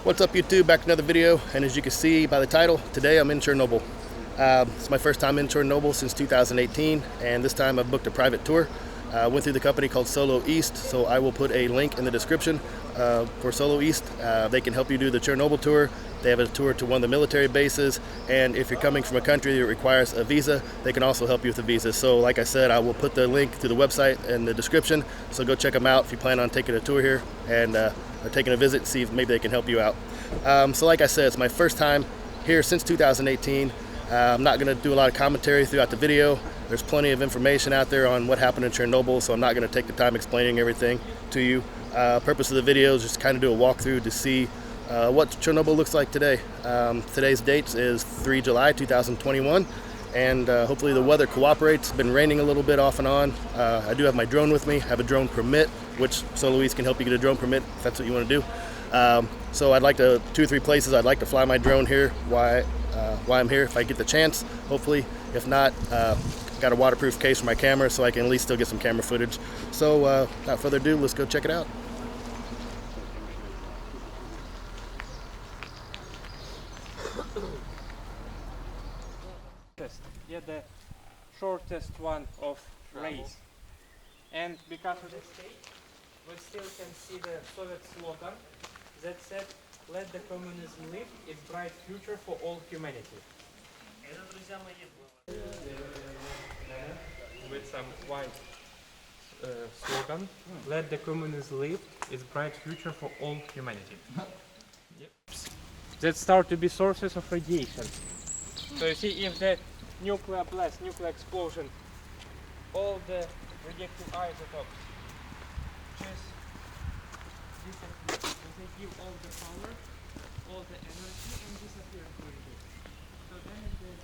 What's up YouTube, back to another video, and as you can see by the title, today I'm in Chernobyl. It's my first time in Chernobyl since 2018, and this time I've booked a private tour. Went through the company called Solo East, so I will put a link in the description for Solo East. They can help you do the Chernobyl tour. They have a tour to one of the military bases, and if you're coming from a country that requires a visa, they can also help you with the visa. So like I said, I will put the link to the website in the description, so go check them out if you plan on taking a tour here and or taking a visit and see if maybe they can help you out. So like I said, it's my first time here since 2018. I'm not going to do a lot of commentary throughout the video. There's plenty of information out there on what happened in Chernobyl, so I'm not going to take the time explaining everything to you. Purpose of the video is just kind of do a walkthrough to see what Chernobyl looks like today. Today's date is 3 July 2021, and hopefully the weather cooperates. It's been raining a little bit off and on. I do have my drone with me. I have a drone permit, which Solo East can help you get a drone permit if that's what you want to do. So I'd like to, 2 or 3 places I'd like to fly my drone here while I'm here if I get the chance, hopefully. If not, got a waterproof case for my camera so I can at least still get some camera footage. So without further ado, let's go check it out. Yeah, the shortest one of race. And because of this state, we still can see the Soviet slogan that said, "Let the communism live, its bright future for all humanity." With some white slogan, "Let the communism live, its bright future for all humanity." Yep. That start to be sources of radiation. So you see, if the nuclear blast, nuclear explosion, all the radioactive isotopes just disappear. They give all the power, all the energy, and disappear completely. So then there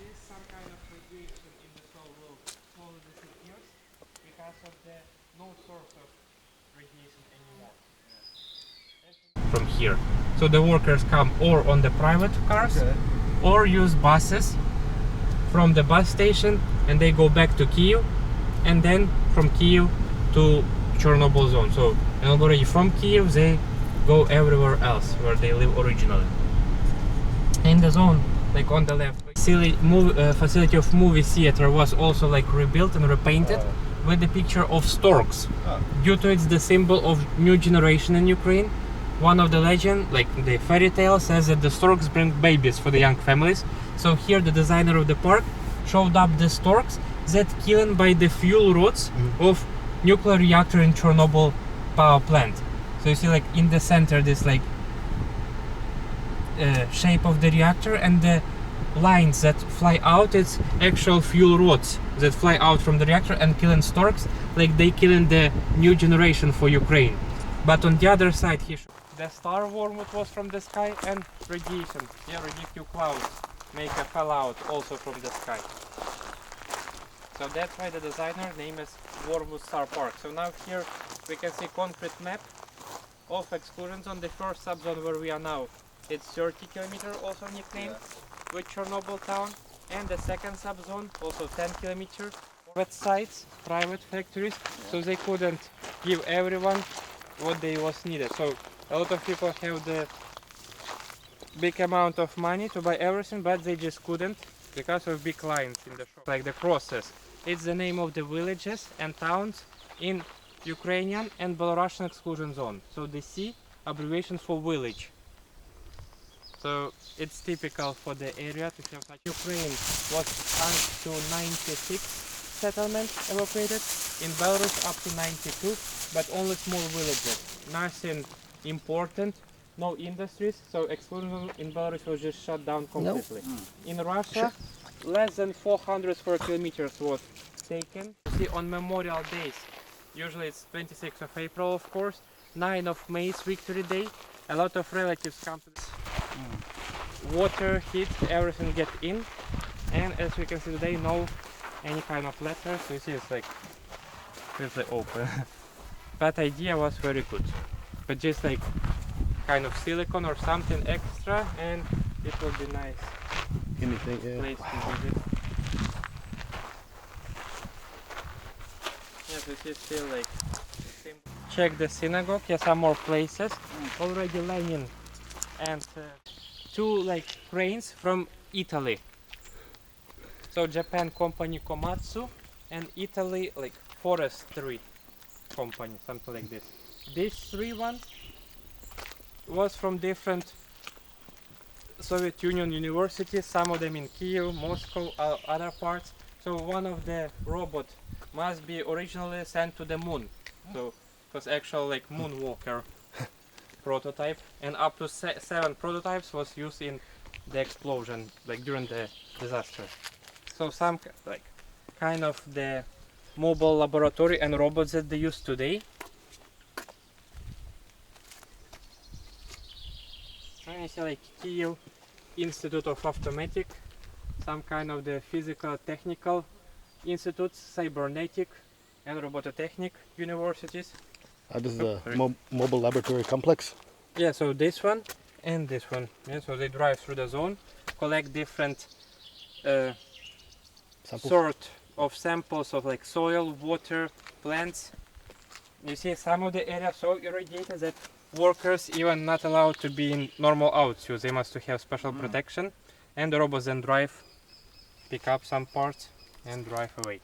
is some kind of radiation in the soil will slowly disappears because of the no source of radiation anymore. From here. So the workers come or on the private cars, or use buses from the bus station, and they go back to Kyiv, and then from Kyiv to Chernobyl zone. So already from Kyiv they go everywhere else where they live originally. In the zone, like on the left, facility of movie theater was also like rebuilt and repainted with the picture of storks. Due to it's the symbol of new generation in Ukraine. One of the legend, like the fairy tale, says that the storks bring babies for the young families. So here the designer of the park showed up the storks that killed by the fuel rods of nuclear reactor in Chernobyl power plant. So you see like in the center this like shape of the reactor, and the lines that fly out, it's actual fuel rods that fly out from the reactor and killing storks, like they killing the new generation for Ukraine. But on the other side here, the star Wormwood was from the sky, and radiation, yeah, radioactive clouds make a fallout also from the sky. So that's why the designer name is Wormwood Star Park. So now here we can see concrete map of exclusion zone. The first subzone where we are now, it's 30 kilometers, also nicknamed with Chernobyl town, and the second subzone also 10 kilometers. Private sites, private factories, so they couldn't give everyone what they was needed. So a lot of people have the big amount of money to buy everything, but they just couldn't because of big lines in the shop. Like the crosses, it's the name of the villages and towns in Ukrainian and Belarusian exclusion zone. So the C abbreviation for village. So it's typical for the area to have such. Ukraine was up to 96 settlements evacuated, in Belarus up to 92, but only small villages, nothing important, no industries, so exclusion in Belarus was just shut down completely. In Russia, less than 400 square kilometers was taken. You see, on Memorial Days, usually it's 26th of April, of course, 9th of May is Victory Day, a lot of relatives come to this. Water, heat, everything get in, and as we can see today, no any kind of letter, so you see it's like open. But idea was very good, but just like kind of silicone or something extra, and it will be nice place to visit. Yes, it is still like the same. check the synagogue. Yeah, some more places. Already Lenin and two like cranes from Italy. So Japan company Komatsu and Italy like forestry company, something like this. These three ones was from different Soviet Union universities, some of them in Kiev, Moscow, other parts. So one of the robot must be originally sent to the moon. So it was actual like moonwalker prototype, and up to 7 prototypes was used in the explosion, like during the disaster. So some like kind of the mobile laboratory and robots that they use today. And you see like Kiev Institute of Automatic, some kind of the physical technical institutes, cybernetic and robototechnic universities. This is a mobile laboratory complex. Yeah, so this one and this one. Yeah, so they drive through the zone, collect different sort of samples of like soil, water, plants. You see some of the areas so irrigated that workers even not allowed to be in normal outsuits. They must have special protection, and the robots then drive, pick up some parts and drive away.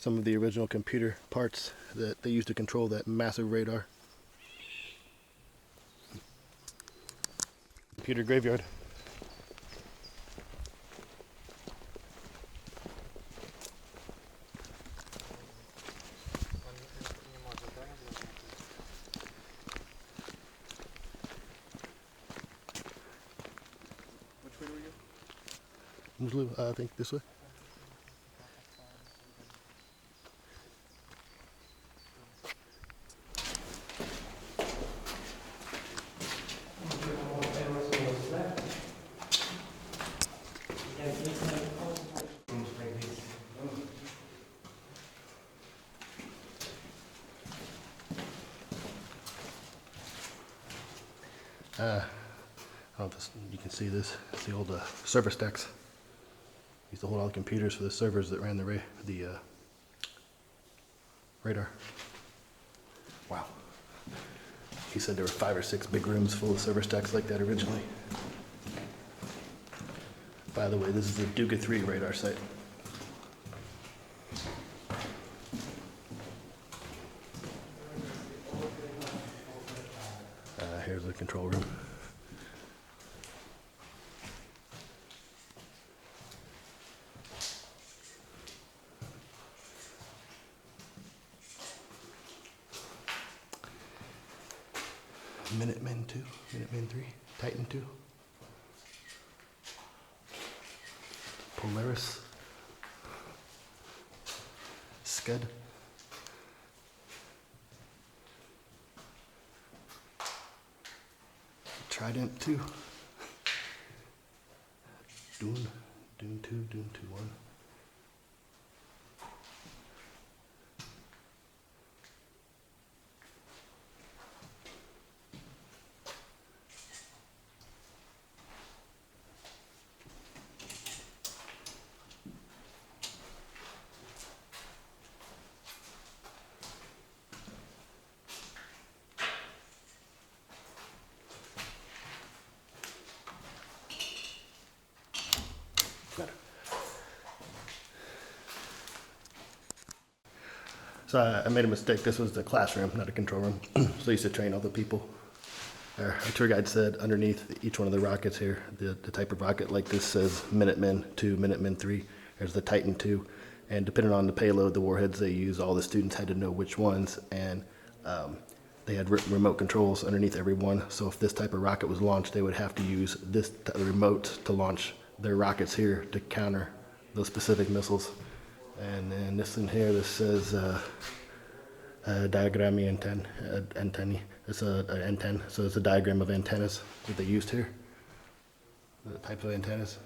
Some of the original computer parts that they used to control that massive radar. Computer graveyard. Which way do we go? I think this way. I don't know if you can see this. It's the old server stacks. Used to hold all the computers for the servers that ran the radar. Wow. He said there were 5 or 6 big rooms full of server stacks like that originally. By the way, this is the Duga-3 Radar Site. Here's the control room. Minutemen 2, Minutemen 3, Titan 2, Polaris, Scud, Trident 2, Dune 2, Dune 2, 1. So I made a mistake. This was the classroom, not a control room. So I used to train all the people. Our tour guide said underneath each one of the rockets here, the type of rocket like this says Minutemen 2, Minutemen 3. There's the Titan 2. And depending on the payload, the warheads they use, all the students had to know which ones. And they had remote controls underneath every one. So if this type of rocket was launched, they would have to use this remote to launch their rockets here to counter those specific missiles. And then this in here, this says diagrammy antennae. It's an antenna, so it's a diagram of antennas that they used here. The type of antennas.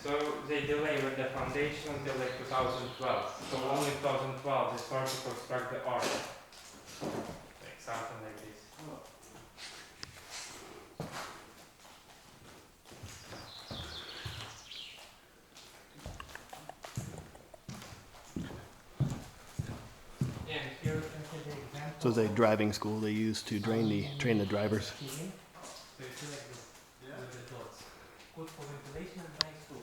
So they delay with the foundation until like 2012. So only 2012 they started to construct the ark. Like something like this. And here you can see the example. So it's a driving school they use to train the drivers. So you see like this with the dots. Good for ventilation and nice food.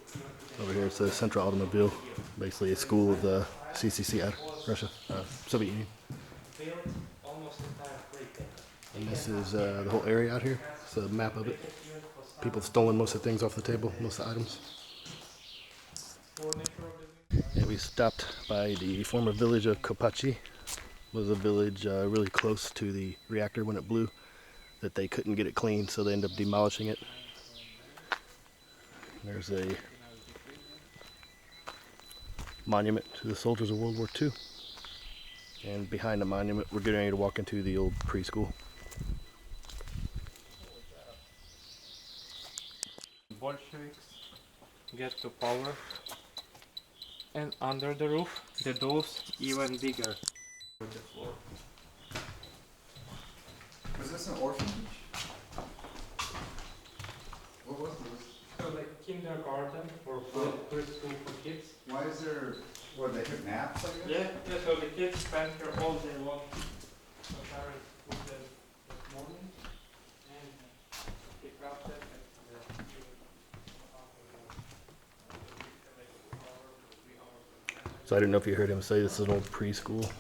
Over here it's the Central Automobile, basically a school of the CCC, Russia, Soviet Union. Built almost entire Pripyat. And this is the whole area out here. It's a map of it. People have stolen most of the things off the table, most of the items. And we stopped by the former village of Kopachi. It was a village really close to the reactor when it blew that they couldn't get it clean, so they ended up demolishing it. There's a monument to the soldiers of World War II. And behind the monument, we're getting ready to walk into the old preschool. Bolsheviks get to power, and under the roof, the doors even bigger with the floor. Was this an orphanage? What was this? So like kindergarten or preschool for kids. Why is there, what, they took naps, I guess? Yeah, so the kids spend here all day long. So parents put them this morning and they grab them at the So I didn't know if you heard him say this is an old preschool.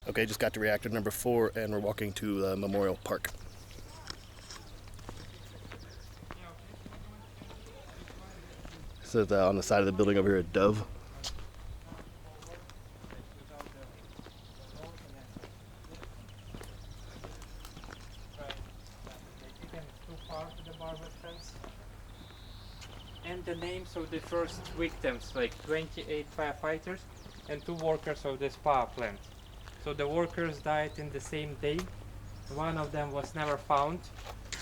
Okay, just got to reactor number 4 and we're walking to Memorial Park. So on the side of the building over here, a dove. And the names of the first victims, like 28 firefighters and 2 workers of this power plant. So the workers died in the same day. One of them was never found,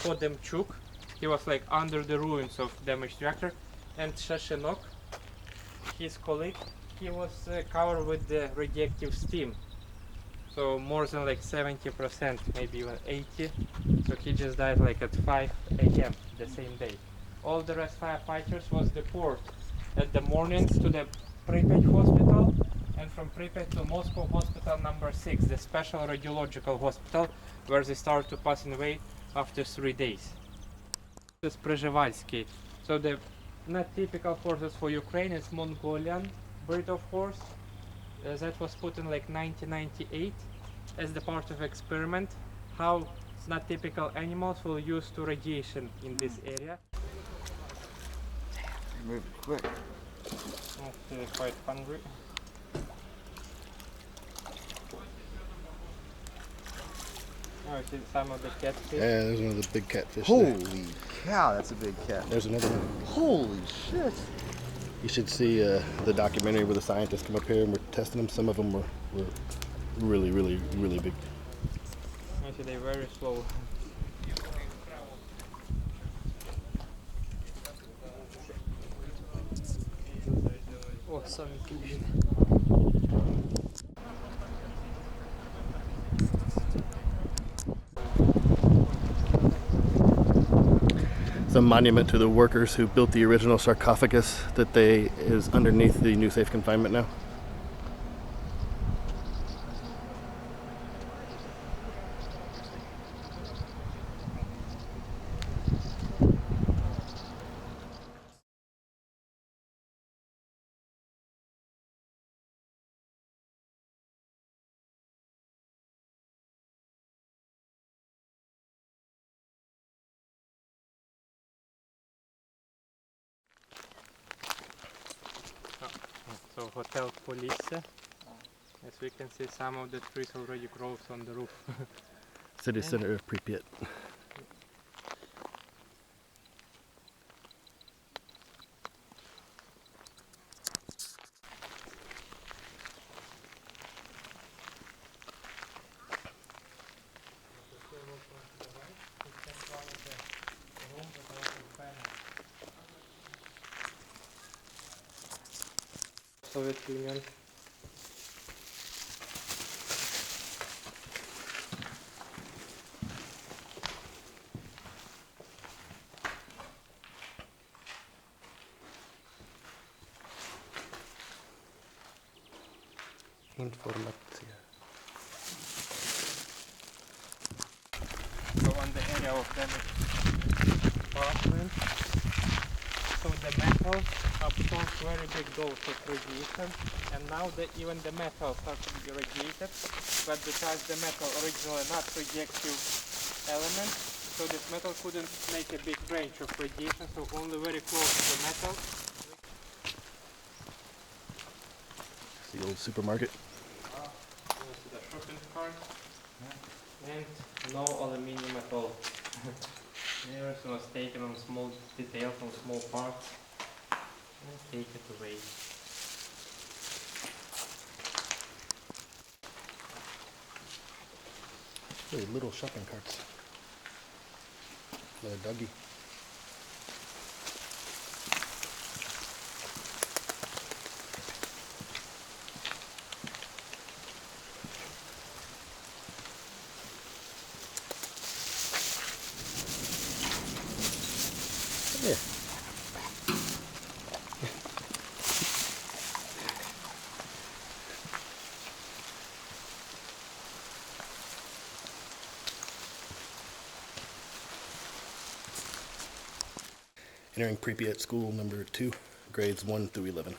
Podemchuk. He was like under the ruins of damaged reactor. And Shashinok, his colleague, he was covered with the radioactive steam. So more than like 70%, maybe even 80. So he just died like at 5 a.m. the same day. All the rest firefighters was deported at the mornings to the Pripyat hospital, and from Pripyat to Moscow hospital number 6, the special radiological hospital, where they start to pass away after 3 days. This is Przhevalsky. So the not typical horses for Ukraine is Mongolian breed of horse. That was put in like 1998 as the part of experiment how not typical animals will use to radiation in this area. Move quick. They're quite hungry. Oh, I see some of the catfish. Yeah, there's one of the big catfish. Holy cow, that's a big cat. There's another one. Holy shit. You should see the documentary where the scientists come up here and we're testing them. Some of them were really, really, really big. Actually, they're very slow. Oh, some inclusion. It's a monument to the workers who built the original sarcophagus that is underneath the new safe confinement now. So Hotel Police. As we can see, some of the trees already grows on the roof. City center of Pripyat. Soviet Union. Informacja. So on the area of damaged power plant, so the metal absorbs very big dose of radiation, and now even the metal starts to be radiated, but because the metal originally not radioactive element, so this metal couldn't make a big range of radiation, so only very close to the metal. It's the old supermarket. The shopping cart, and no aluminium at all. Everything was taken on small details, on small parts, and take it away. Really little shopping carts. Another doggy. Yeah. Entering Pripyat School number 2, grades 1 through 11.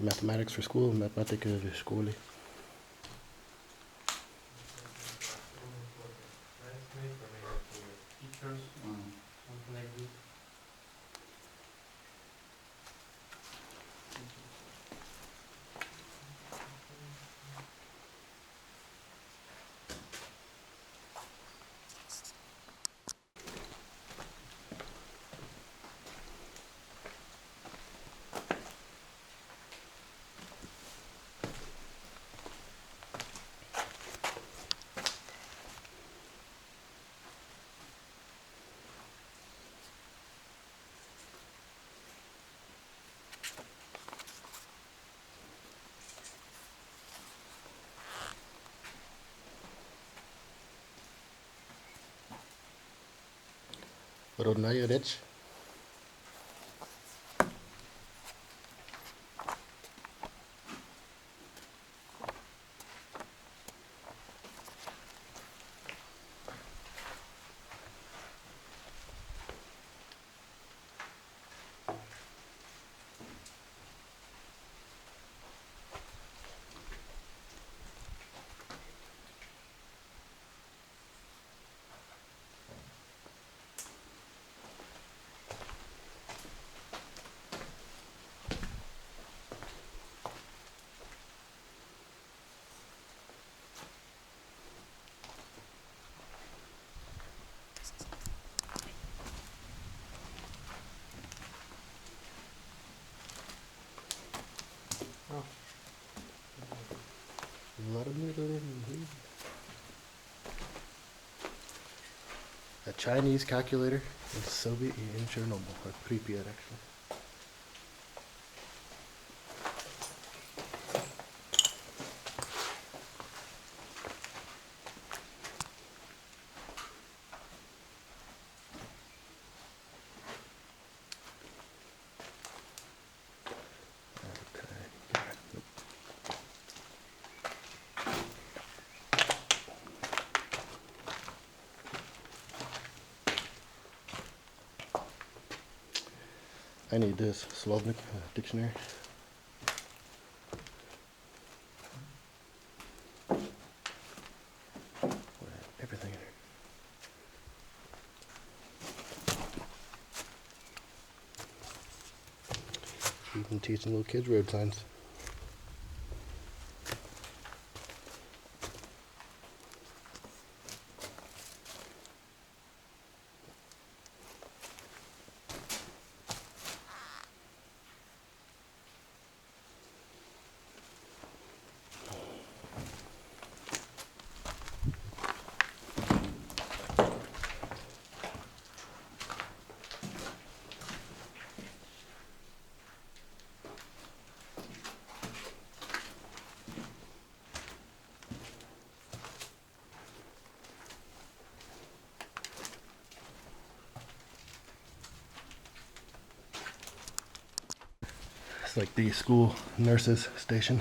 Mathematics for school, Mathematica в школе. Родная речь. A Chinese calculator in Soviet in Chernobyl, or Pripyat actually. I need this Slovnik dictionary. Everything in here. Even teaching little kids road signs. It's like the school nurses station.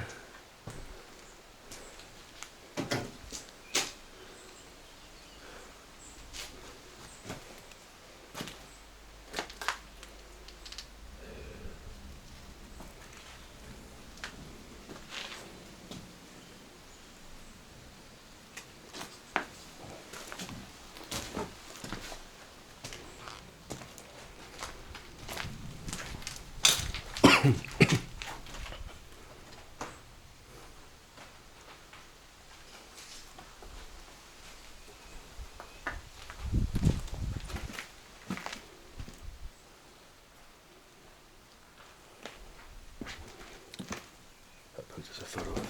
Just a photo of.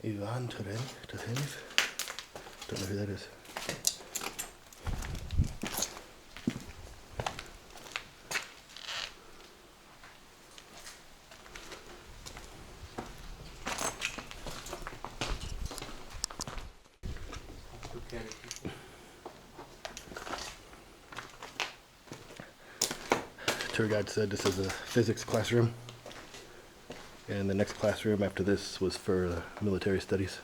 Ivan Turgenev. Don't know who that is. Tour guide said this is a physics classroom, and the next classroom after this was for military studies.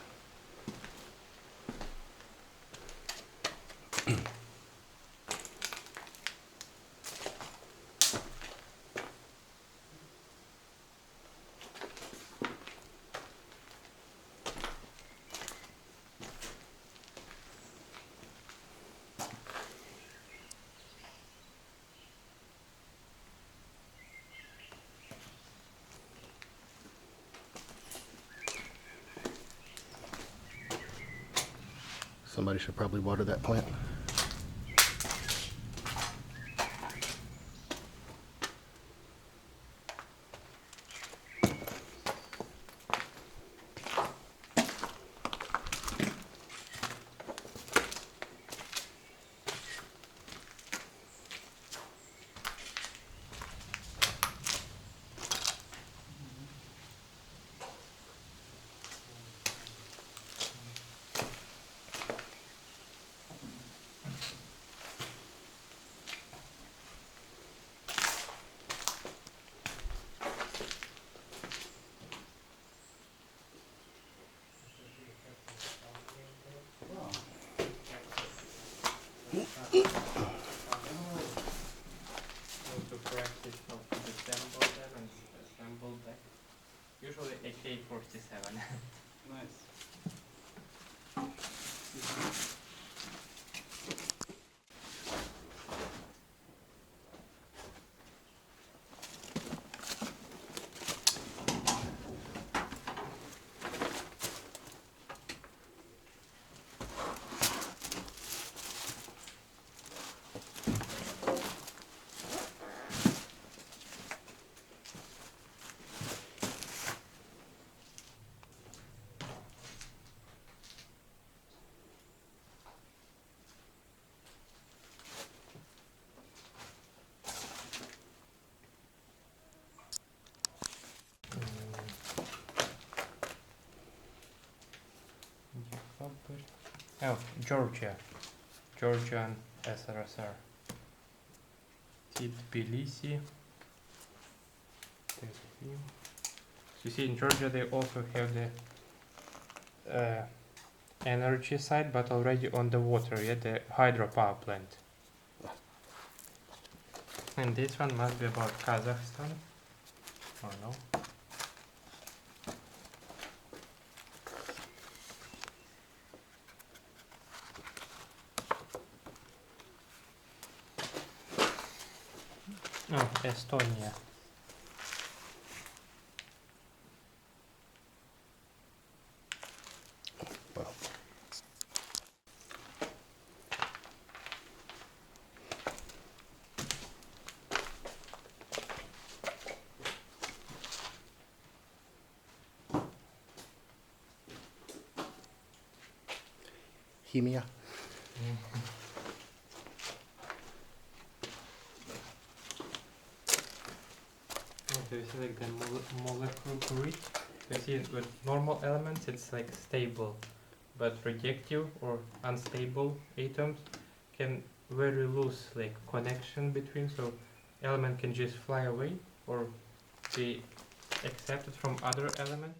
Somebody should probably water that plant. To practice how to disassemble them and assemble back. Usually AK-47. Nice. Oh, Georgia. Georgian SRSR. Tbilisi. You see, in Georgia they also have the energy side, but already on the water, yeah, the hydropower plant. And this one must be about Kazakhstan, or no? Oh, Estonia. Wow. Hemia. So you see like the molecular grid. You see with normal elements it's like stable, but radioactive or unstable atoms can very loose like connection between, so element can just fly away or be accepted from other elements.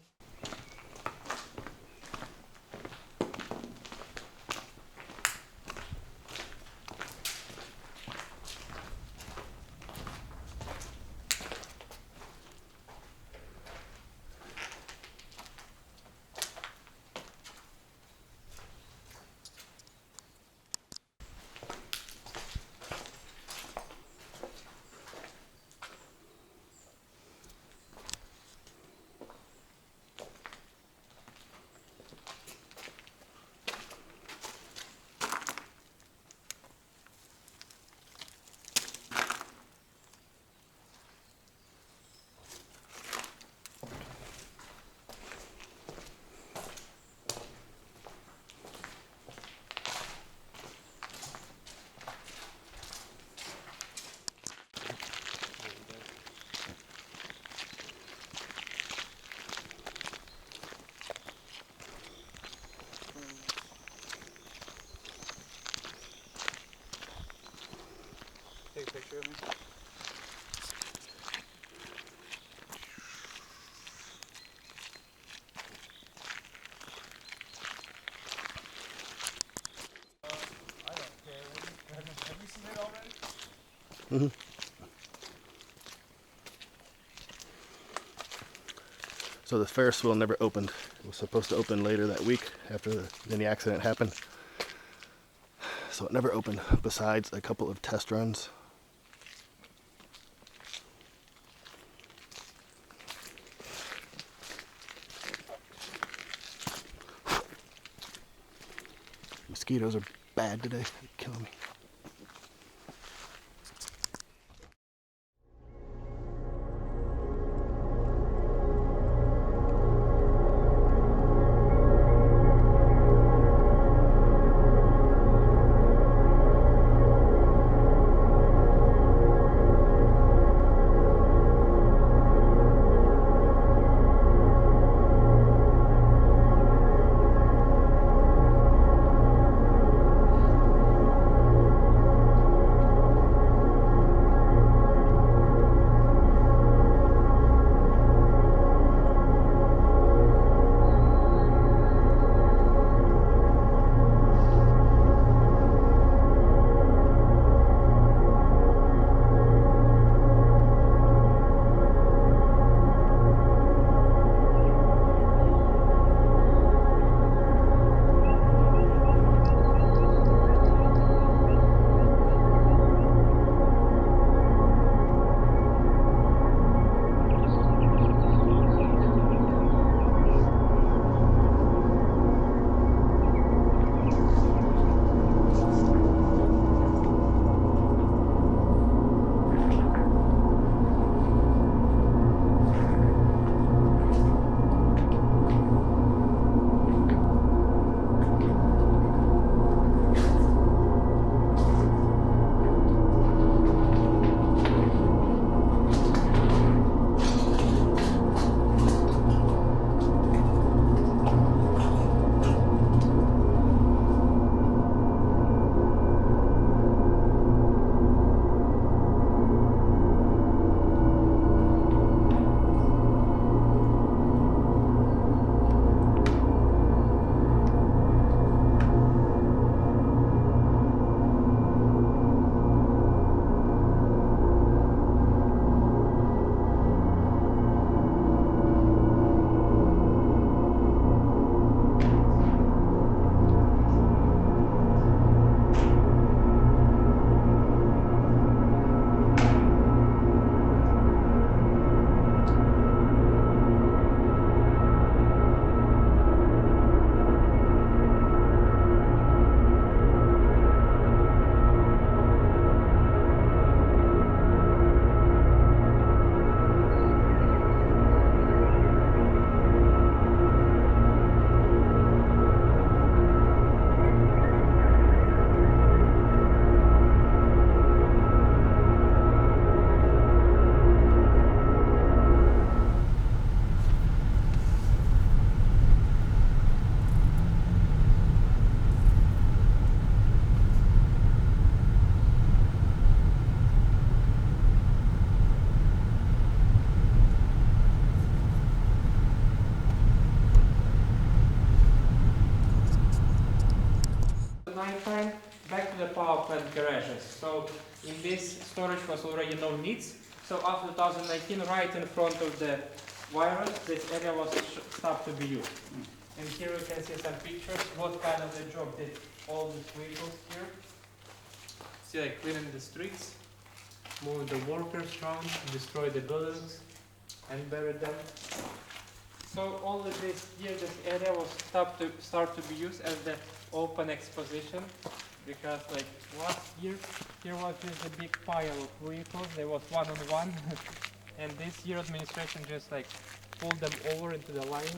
Take a picture of me. I don't care. Have you seen it already? Mm-hmm. So the Ferris wheel never opened. It was supposed to open later that week after the accident happened. So it never opened, besides a couple of test runs. mosquitoes are bad today. They're killing me. Nighttime, back to the power plant garages. So in this storage was already no needs. So after 2019, right in front of the virus, this area was stopped to be used. And here we can see some pictures, what kind of the job did all these vehicles here. See, like cleaning the streets, move the workers around, destroy the buildings, and bury them. So only this year, this area was start to be used as the open exposition, because like last year here was just a big pile of vehicles. There was one on one, and this year administration just like pulled them over into the lines.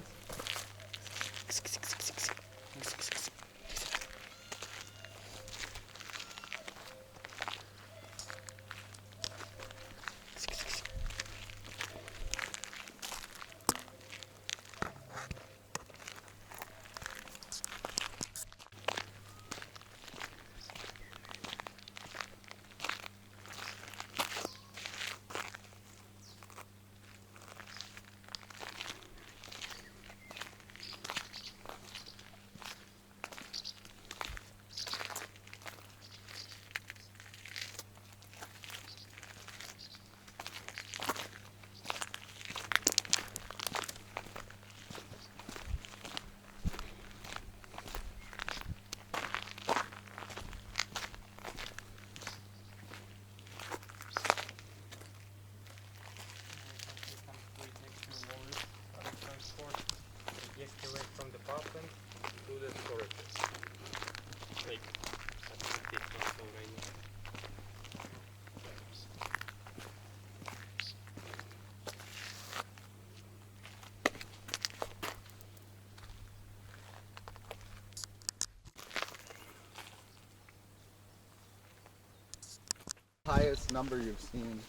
highest number you've seen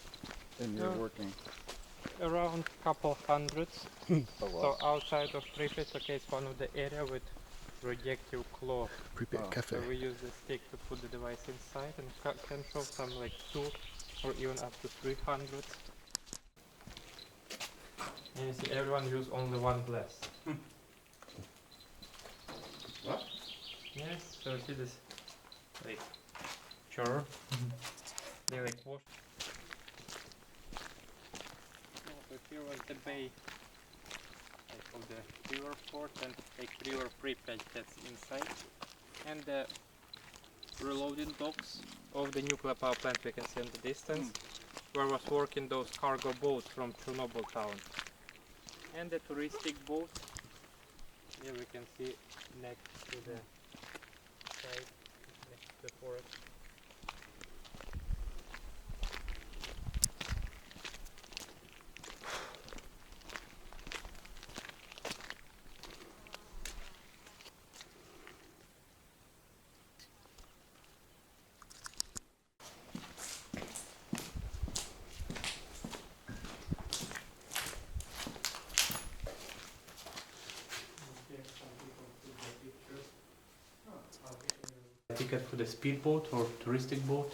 in your working? Around couple hundreds. Oh, So wow. outside of Pripyat, okay, it's one of the area with radioactive claw. Pripyat Oh. Cafe. So we use the stick to put the device inside and can show some like 2 or even up to 300. And you see everyone use only one glass. What? Yes, so you see this like chur. They like wash. So here was the bay like of the river port and like river Pripyat that's inside. And the reloading docks of the nuclear power plant we can see in the distance, where was working those cargo boats from Chernobyl town. And the touristic boat, here we can see next to the side, next to the forest. Ticket for the speedboat or touristic boat.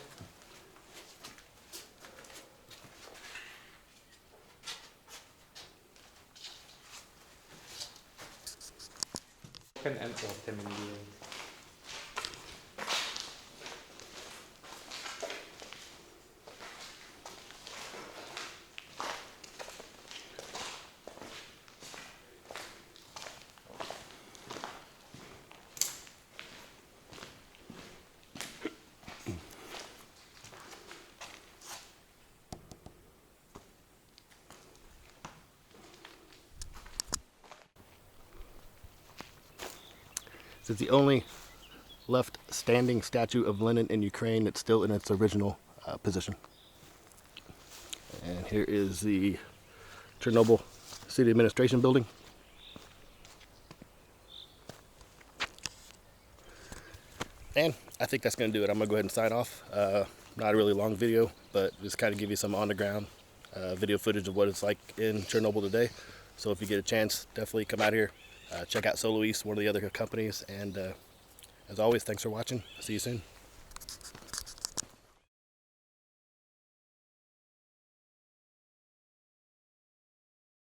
And autumn in the end. This is the only left standing statue of Lenin in Ukraine that's still in its original position. And here is the Chernobyl City Administration Building. And I think that's going to do it. I'm going to go ahead and sign off. Not a really long video, but just kind of give you some on the ground video footage of what it's like in Chernobyl today. So if you get a chance, definitely come out here. Check out Solo East, one of the other companies. And as always, thanks for watching. See you soon.